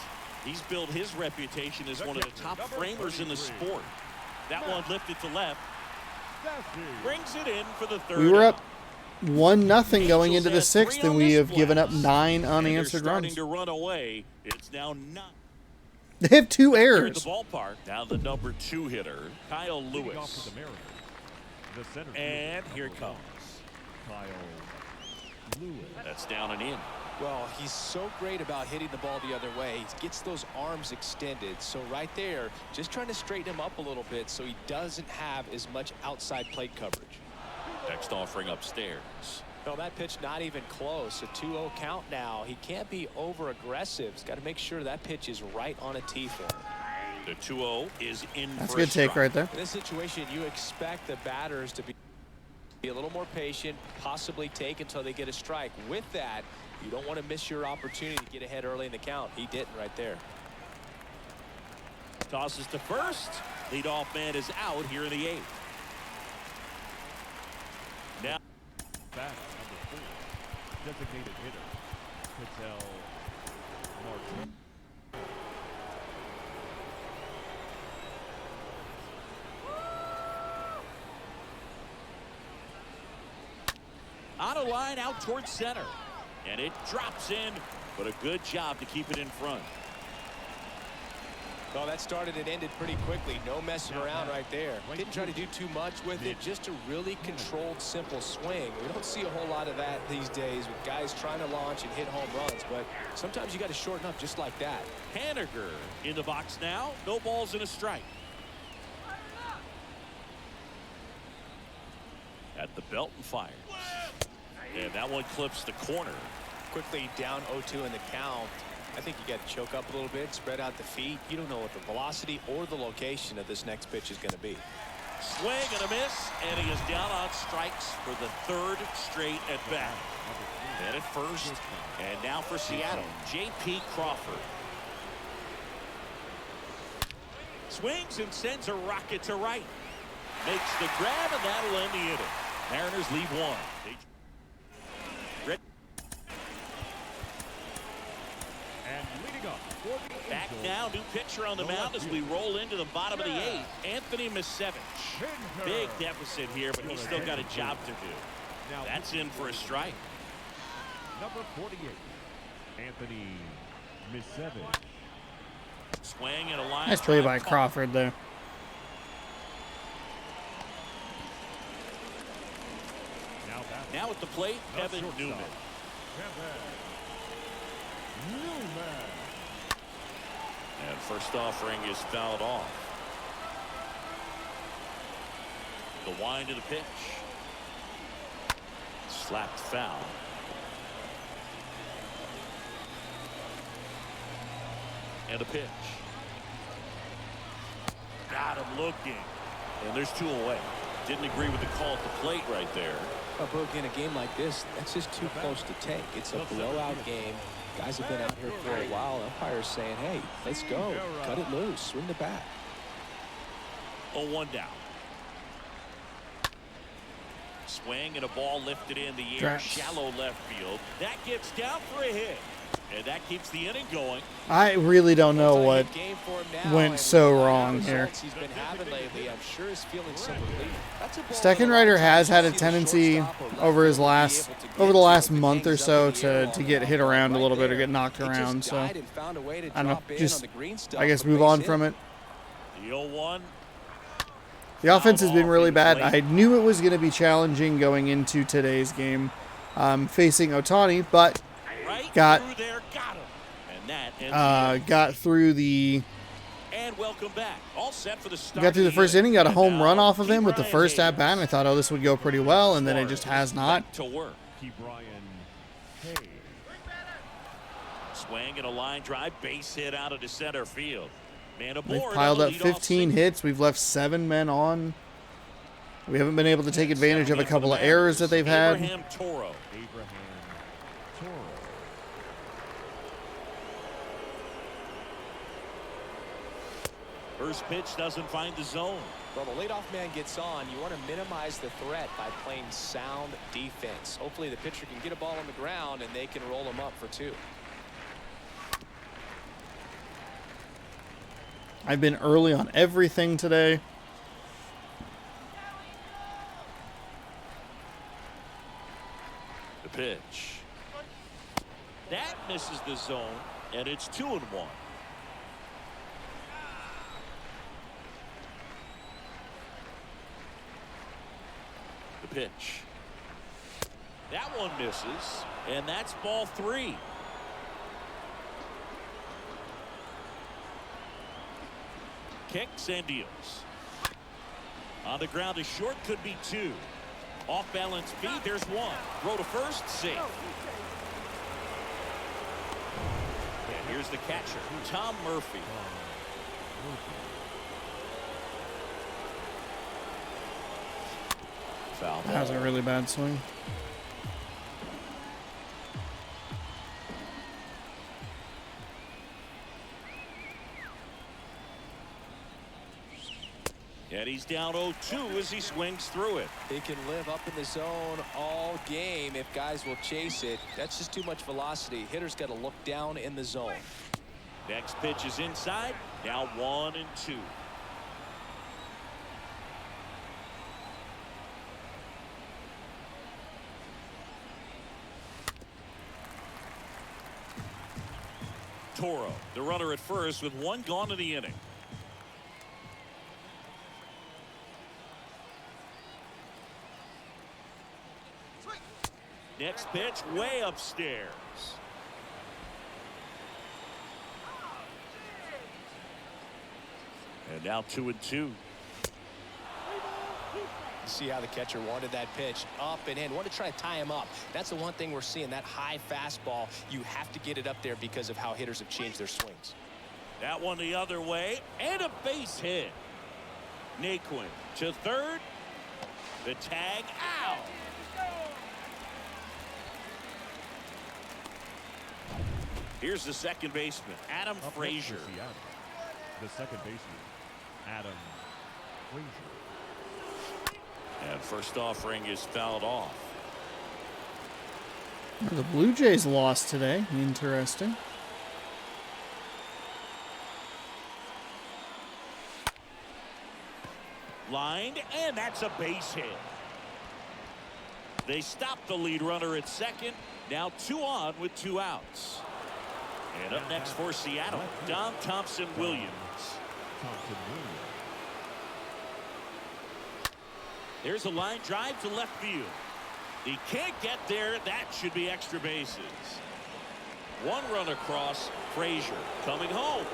He's built his reputation as one of the top framers in the sport. That one lifted to left. Brings it in for the third. We were up 1-0 going into the 6th, and we have given up 9 unanswered runs. To run away. It's now 9. They have 2 Here errors. at the ballpark. Now the number 2 hitter, Kyle Lewis. And here it comes. Kyle Lewis. That's down and in. Well, he's so great about hitting the ball the other way. He gets those arms extended. So right there, just trying to straighten him up a little bit so he doesn't have as much outside plate coverage. Next offering upstairs. No, that pitch not even close. A 2-0 count now. He can't be over aggressive. He's got to make sure that pitch is right on a tee for him. The 2-0 is in. That's a good take right there. In this situation, you expect the batters to be a little more patient, possibly take until they get a strike. With that, you don't want to miss your opportunity to get ahead early in the count. He didn't right there. Tosses to first. Leadoff man is out here in the 8th. Now Back number 4. Designated hitter. Patel Martin. on a line out towards center. And it drops in, but a good job to keep it in front. Well, that started and ended pretty quickly. No messing around right there. Didn't try to do too much with it. Just a really controlled, simple swing. We don't see a whole lot of that these days with guys trying to launch and hit home runs. But sometimes you got to shorten up just like that. Haniger in the box now. No balls and a strike. At the belt and fires. And that one clips the corner. Quickly down 0-2 in the count. I think you got to choke up a little bit, spread out the feet. You don't know what the velocity or the location of this next pitch is going to be. Swing and a miss, and he is down on strikes for the third straight at bat. Then at first, and now for Seattle, J.P. Crawford. Swings and sends a rocket to right. Makes the grab, and that'll end the inning. Mariners lead one. Back now, new pitcher on the mound as we roll into the bottom of the 8th. Anthony Misevich. Big deficit here, but he's still got a job to do. That's in for a strike. Number 48, Anthony Misevich. Swing and a line. Nice play by Crawford there. Now at the plate, Kevin And first offering is fouled off. The wind of the pitch. Slapped foul. And a pitch. Got him looking. And there's 2 away. Didn't agree with the call at the plate right there. Well, Brooke, in a game like this, that's just too close to take. It's a blowout game. Guys have been out here for a while. Umpires saying, hey, let's go. Cut it loose. Swing the bat. 0-1 down. Swing and a ball lifted in the air. Traps. Shallow left field. That gets down for a hit. And that keeps the inning going. I really don't know what went so wrong here. He's been having lately, I'm sure he's feeling some relief. Steckenrider has had a tendency over the last month or so to get hit around a little bit or get knocked around. So I don't know, just I guess move on from it. The 0-1. The offense has been really bad. I knew it was going to be challenging going into today's game, facing Ohtani, but got through the first inning, got a home run off of him with the first at bat. I thought, oh, this would go pretty well, and then it just has not. Swing and a line drive, base hit out of the center field. They've piled up 15 hits. We've left 7 men on. We haven't been able to take advantage of a couple of errors that they've had. Toro. First pitch doesn't find the zone. Well, the leadoff man gets on. You want to minimize the threat by playing sound defense. Hopefully the pitcher can get a ball on the ground and they can roll him up for 2. I've been early on everything today. The pitch. That misses the zone, and it's 2-1. The pitch. That one misses, and that's ball 3. Kicks and deals. On the ground, a short, could be 2. Off balance feed, there's 1. Throw to first, safe. And here's the catcher, Tom Murphy. Foul ball. That was a really bad swing. And he's down 0-2 as he swings through it. He can live up in the zone all game if guys will chase it. That's just too much velocity. Hitter's got to look down in the zone. Next pitch is inside. Now 1-2. Toro, the runner at first with 1 gone in the inning. Next pitch way upstairs. And now 2-2. See how the catcher wanted that pitch up and in. Want to try to tie him up. That's the one thing we're seeing, that high fastball. You have to get it up there because of how hitters have changed their swings. That one the other way, and a base hit. Naquin to third. The tag out. Here's the second baseman, Adam Frazier. The second baseman, Adam Frazier. And first offering is fouled off. The Blue Jays lost today. Interesting. Lined, and that's a base hit. They stopped the lead runner at second. Now 2 on with 2 outs. And up next for Seattle, Dom Thompson-Williams. There's a line drive to left field. He can't get there. That should be extra bases. 1 run across. Frazier coming home.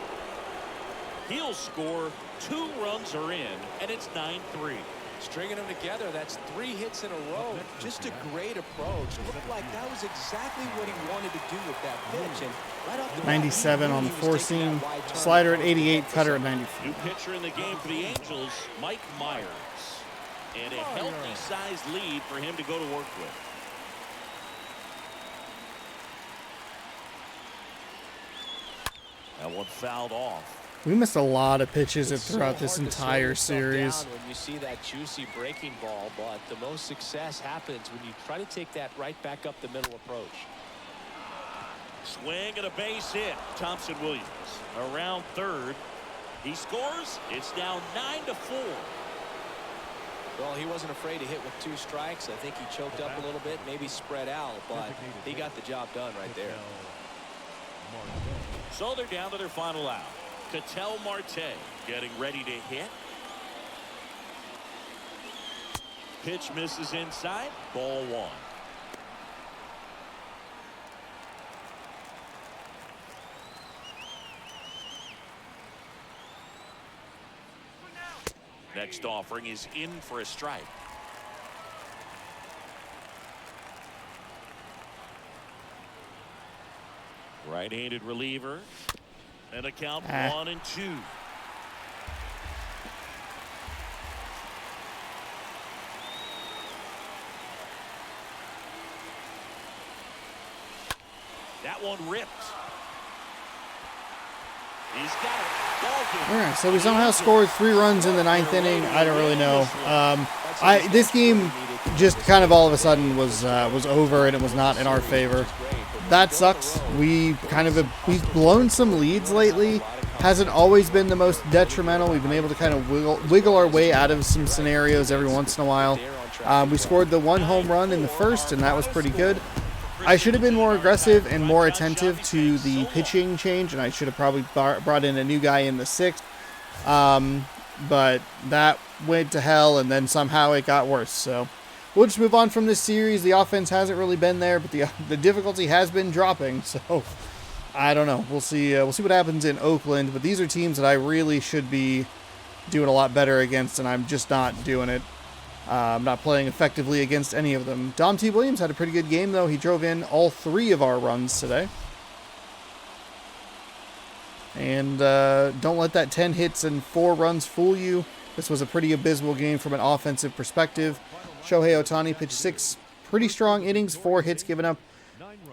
He'll score. 2 runs are in, and it's 9-3. Stringing them together, that's 3 hits in a row. Just a great approach. Looked like that was exactly what he wanted to do with that pitch. And right off the bat, 97 on the four seam, slider at 88, cutter at 94. New pitcher in the game for the Angels, Mike Myers. And a healthy sized lead for him to go to work with. That one fouled off. We missed a lot of pitches throughout this entire series. When you see that juicy breaking ball, but the most success happens when you try to take that right back up the middle approach. Swing and a base hit. Thompson Williams around third. He scores. It's now 9-4. Well, he wasn't afraid to hit with 2 strikes. I think he choked up a little bit, maybe spread out, but he got the job done right there. So they're down to their final out. Ketel Marte getting ready to hit. Pitch misses inside. Ball 1. Next offering is in for a strike. Right-handed reliever. And a count 1-2. That one ripped. He's got it. All right, so we somehow scored 3 runs in the 9th inning. I don't really know. This game just kind of all of a sudden was over, and it was not in our favor. That sucks. We've blown some leads lately. Hasn't always been the most detrimental. We've been able to kind of wiggle our way out of some scenarios every once in a while. We scored the 1 home run in the first, and that was pretty good. I should have been more aggressive and more attentive to the pitching change, and I should have probably brought in a new guy in the 6th. But that went to hell, and then somehow it got worse. So we'll just move on from this series. The offense hasn't really been there, but the difficulty has been dropping. So I don't know. We'll see. We'll see what happens in Oakland. But these are teams that I really should be doing a lot better against, and I'm just not doing it. I'm not playing effectively against any of them. Dom T. Williams had a pretty good game, though. He drove in all 3 of our runs today. And don't let that 10 hits and 4 runs fool you. This was a pretty abysmal game from an offensive perspective. Shohei Ohtani pitched 6 pretty strong innings, 4 hits given up,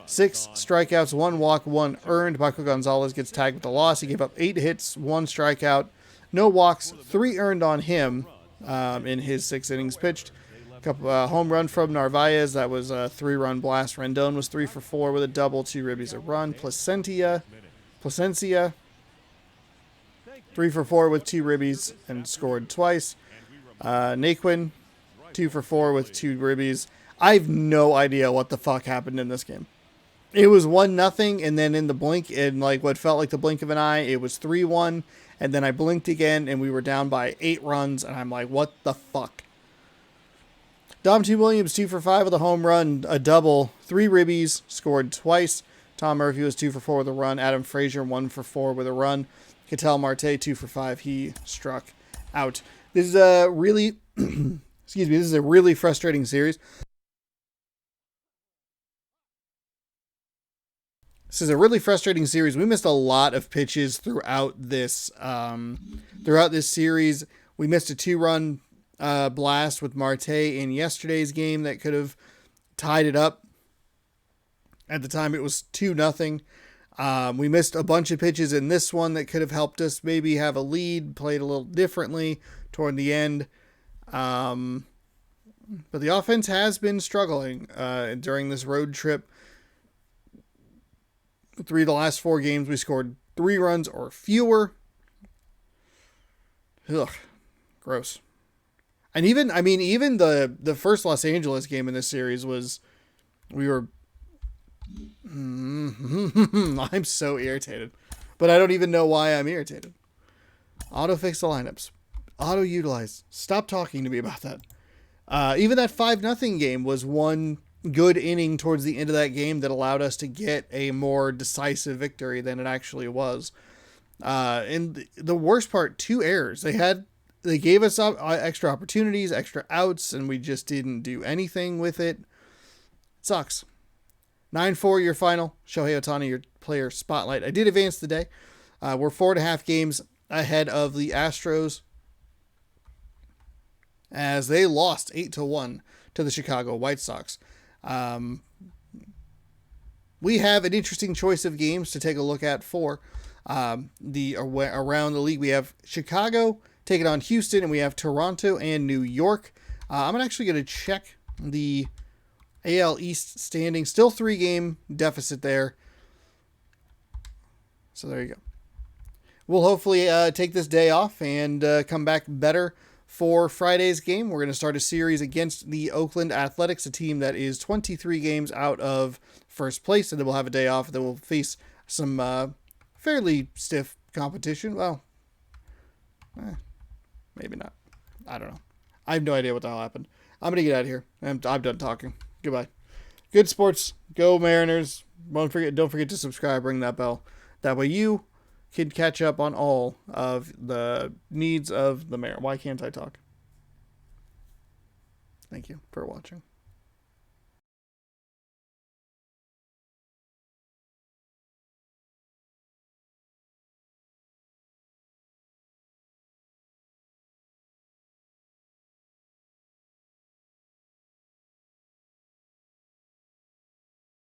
6 strikeouts, 1 walk, 1 earned. Michael Gonzalez gets tagged with a loss. He gave up 8 hits, 1 strikeout, no walks, 3 earned on him. In his 6 innings pitched. A couple home run from Narvaez. That was a 3-run blast. Rendon was 3 for 4 with a double, 2 ribbies a run. Placencia 3 for 4 with 2 ribbies and scored twice. Naquin 2 for 4 with 2 ribbies. I have no idea what the fuck happened in this game. It was 1-0, and then in the blink, in like what felt like the blink of an eye, it was 3-1. And then I blinked again, and we were down by 8 runs, and I'm like, what the fuck? Dom T. Williams, 2 for 5 with a home run, a double, 3 ribbies, scored twice. Tom Murphy was 2 for 4 with a run. Adam Frazier, 1 for 4 with a run. Ketel Marte, 2 for 5. He struck out. This is a really, this is a really frustrating series. This is a really frustrating series. We missed a lot of pitches throughout this series. We missed a 2-run blast with Marte in yesterday's game that could have tied it up. At the time, it was 2-0. We missed a bunch of pitches in this one that could have helped us maybe have a lead, played a little differently toward the end. But the offense has been struggling during this road trip. 3 of the last 4 games, we scored 3 runs or fewer. Ugh, gross. And even the first Los Angeles game in this series was, I'm so irritated. But I don't even know why I'm irritated. Auto fix the lineups. Auto utilize. Stop talking to me about that. Even that 5-0 game was one good inning towards the end of that game that allowed us to get a more decisive victory than it actually was. And the worst part, 2 errors. They gave us extra opportunities, extra outs, and we just didn't do anything with it. It sucks. 9-4 your final. Shohei Ohtani, your player spotlight. I did advance the day. We're 4.5 games ahead of the Astros as they lost 8-1 to the Chicago White Sox. We have an interesting choice of games to take a look at for the around the league. We have Chicago taking on Houston, and we have Toronto and New York. I'm actually going to check the AL East standing. Still 3-game deficit there. So there you go. We'll hopefully take this day off and come back better for Friday's game. We're going to start a series against the Oakland Athletics, a team that is 23 games out of first place, and then we'll have a day off, and then we'll face some fairly stiff competition. Well, maybe not. I don't know. I have no idea what the hell happened. I'm going to get out of here. I'm done talking. Goodbye. Good sports. Go Mariners. Don't forget to subscribe. Ring that bell. That way you can catch up on all of the needs of the Mariners. Why can't I talk? Thank you for watching.